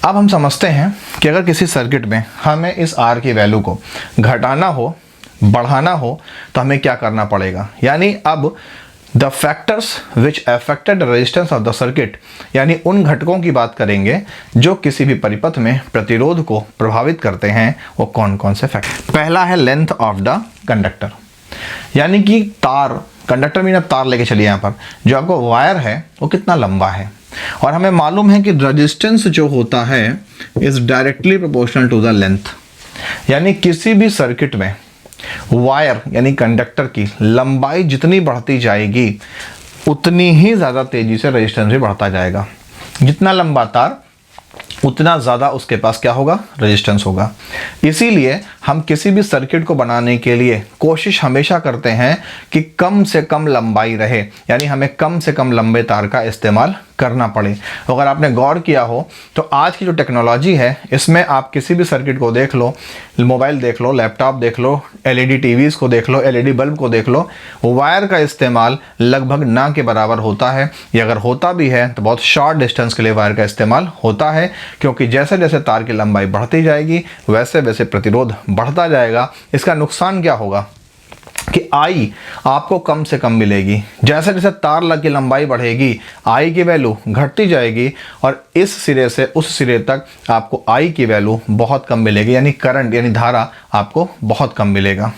अब हम समझते हैं कि अगर किसी सर्किट में हमें इस R की वैल्यू को घटाना हो, बढ़ाना हो, तो हमें क्या करना पड़ेगा। यानी अब the factors which affected resistance of the circuit, यानी उन घटकों की बात करेंगे जो किसी भी परिपथ में प्रतिरोध को प्रभावित करते हैं। वो कौन कौन से फैक्टर। पहला है लेंथ ऑफ द कंडक्टर, यानी कि तार, कंडक्टर में ना तार लेके चलिए, यहाँ पर जो आपको वायर है वो कितना लंबा है। और हमें मालूम है कि रेजिस्टेंस जो होता है is directly proportional to the length, यानी किसी भी सर्किट में वायर यानी कंडक्टर की लंबाई जितनी बढ़ती जाएगी उतनी ही ज़्यादा तेजी से रेजिस्टेंस भी बढ़ता जाएगा। जितना लंबा तार उतना ज़्यादा उसके पास क्या होगा, रेजिस्टेंस होगा। इसीलिए हम किसी भी सर्किट को बनाने के लिए कोशिश हमेशा करते हैं कि कम से कम लंबाई रहे, यानी हमें कम से कम लंबे तार का इस्तेमाल करना पड़े। अगर आपने गौर किया हो तो आज की जो टेक्नोलॉजी है इसमें आप किसी भी सर्किट को देख लो, मोबाइल देख लो, लैपटॉप देख लो, एलईडी टीवीज़ को देख लो, एलईडी बल्ब को देख लो, वायर का इस्तेमाल लगभग ना के बराबर होता है। या अगर होता भी है तो बहुत शॉर्ट डिस्टेंस के लिए वायर का इस्तेमाल होता है, क्योंकि जैसे जैसे तार की लंबाई बढ़ती जाएगी वैसे वैसे प्रतिरोध बढ़ता जाएगा। इसका नुकसान क्या होगा कि I आपको कम से कम मिलेगी। जैसे जैसे तार की लंबाई बढ़ेगी I की वैल्यू घटती जाएगी और इस सिरे से उस सिरे तक आपको I की वैल्यू बहुत कम मिलेगी, यानी करंट यानी धारा आपको बहुत कम मिलेगा।